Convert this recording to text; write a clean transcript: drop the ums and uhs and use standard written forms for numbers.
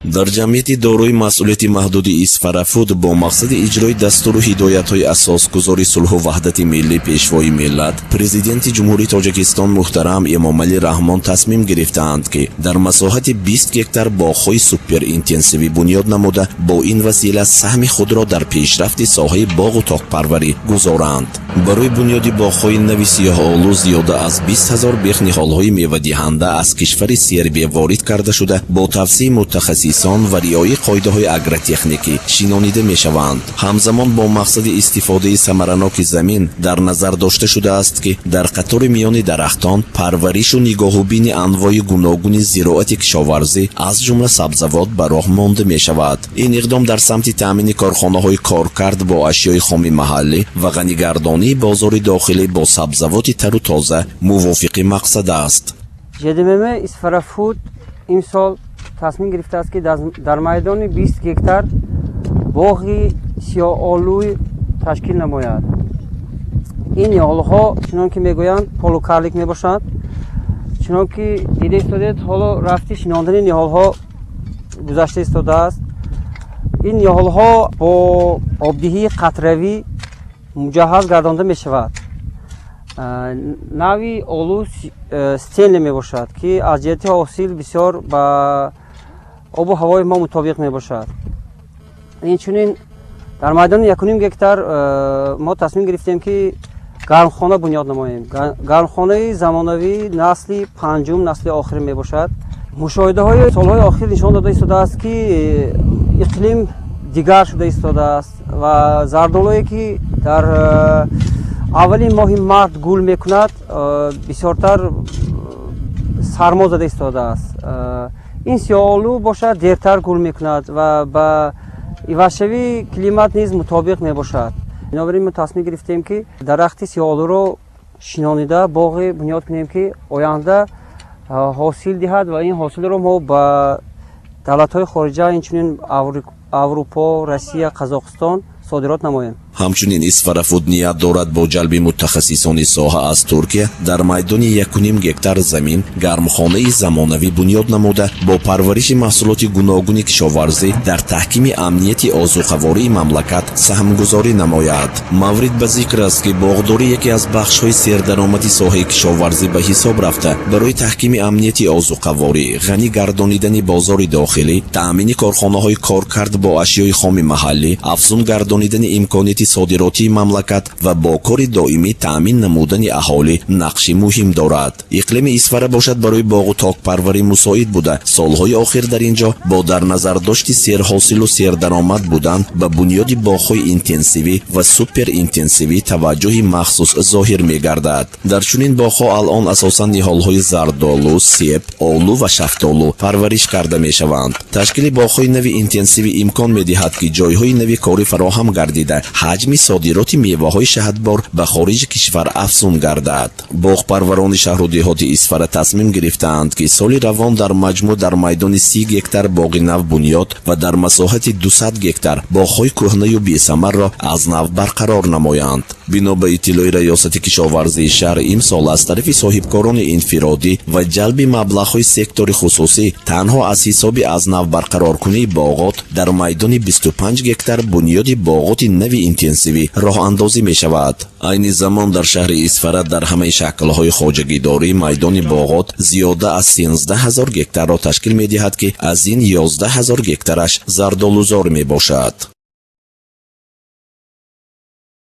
дар ҷамъияти дорои масъулияти маҳдуди Исфарафуд бо мақсади иҷрои дастуру ҳидоятҳои асосгузори сулҳу ваҳдати миллӣ пешвои миллат, президенти ҷумҳурии Тоҷикистон муҳтарам Эмомалӣ Раҳмон тасмим гирифтаанд ки дар масоҳати 20 гектар боғҳои суперинтенсивӣ бунёд намуда, бо ин васила саҳми худро дар пешрафти соҳаи боғу тоқпарварӣ гузоранд. барои бунёди боғҳои нави сиёҳолу зиёда аз 20 000 бех ниҳолҳои мевадиҳанда аз кишвари Сербия ворид карда шуда, бо тавсеи мутахассисон ва риояи қоидаҳои агротехникӣ шинонида мешаванд. ҳамзамон бо мақсади истифодаи самараноки замин дар назар дошта шудааст ки дар қатори миёни дарахтон парваришу нигоҳубини анвои гуногуни зироати кишоварзӣ аз ҷумла сабзавот ба роҳ монда мешавад. ин иқдом дар самти таъмини корхонаҳои коркард бо ашёи хоми маҳаллӣ ва ғанигардонии бозори дохилӣ бо сабзавоти тару тоза мувофиқи мақсад аст. ЖДММ Исфарафуд имсол тасмим гирифтааст ки дар майдони 20 гектар боғи сиёҳолӯ ташкил намояд. ин ниҳолҳо чунон ки мегӯянд полукарлик мебошанд. чунон ки дида истодед, ҳоло рафти шинондани ниҳолҳо гузашта истодааст. ин ниҳолҳо бо обдиҳии қатравӣ муҷаҳҳаз гардонда мешавад. нави олу стенли мебошад ки аз ҷиҳати ҳосил бисёр ба обу ҳавои мо мутобиқ мебошад. инчунин дар майдони 1.5 гектар мо тасмим гирифтем ки гармхона бунёд намоем. гармхонаи замонавӣ насли панҷум, насли охир мебошад. мушоҳидаҳои солҳои охир нишон дода истодааст ки иқлим дигар шуда истодааст ва зардолое ки дар аввалин моҳи март гул мекунад, бисёртар сармо зада истодааст. ин сиёҳолӯ бошад дертар гул мекунад ва ба ивазшавии климат низ мутобиқ мебошад. бинобар ин мо тасмим гирифтем ки дарахти сиёҳолӯро шинонида боғе бунёд кунем ки оянда ҳосил диҳад ва ин ҳосилро мо ба давлатҳои хориҷа, инчунин аврупо, Россия, Қазоқистон содирот намоем. ҳамчунин Исфарафуд ният дорад бо ҷалби мутахассисони соҳа аз Туркия дар майдони 1.5 гектар замин гармхонаи замонавӣ бунёд намуда, бо парвариши маҳсулоти гуногуни кишоварзӣ дар таҳкими амнияти озуқавории мамлакат саҳмгузорӣ намояд. маврид ба зикр аст ки боғдорӣ яке аз бахшҳои сердаромади соҳаи кишоварзӣ ба ҳисоб рафта, барои таҳкими амнияти озуқаворӣ, ғанӣ гардонидани бозори дохилӣ, таъмини корхонаҳои коркард бо ашёи хоми маҳаллӣ, афзун гардонидани имконияти содиротии мамлакат ва бо кори доимӣ таъмин намудани аҳолӣ нақши муҳим дорад. иқлими Исфара бошад барои боғу тоқпарварӣ мусоид буда, солҳои охир дар ин ҷо бо дар назардошти серҳосилу сердаромад будан ба бунёди боғҳои интенсивӣ ва суперинтенсивӣ таваҷҷӯҳи махсус зоҳир мегардад. дар чунин боғҳо алон асосан ниҳолҳои зардолу, себ, олу ва шафтолу парвариш карда мешаванд. ташкили боғҳои нави интенсивӣ имкон медиҳад ки ҷойҳои нави корӣ фароҳам гардида, ҳаҷми содироти меваҳои шаҳадбор ба хориҷи кишвар афзун гардад. боғпарварони шаҳру деҳоти Исфара тасмим гирифтаанд ки соли равон дар маҷмӯъ дар майдони 30 гектар боғи нав бунёд ва дар масоҳати 200 гектар боғҳои кӯҳнаю бесамарро аз нав барқарор намоянд. бино ба иттилои раёсати кишоварзии шаҳр имсол аз тарафи соҳибкорони инфиродӣ ва ҷалби маблағҳои сектори хусусӣ танҳо аз ҳисоби аз нав барқароркунии боғот дар майдони 25 гектар бунёди боғоти нави интенсивӣ роҳандозӣ мешавад. айни замон дар шаҳри Исфара дар ҳамаи шаклҳои хоҷагидорӣ майдони боғот зиёда аз 13 000 гектарро ташкил медиҳад ки аз ин 11 000 гектараш зардолузор мебошад.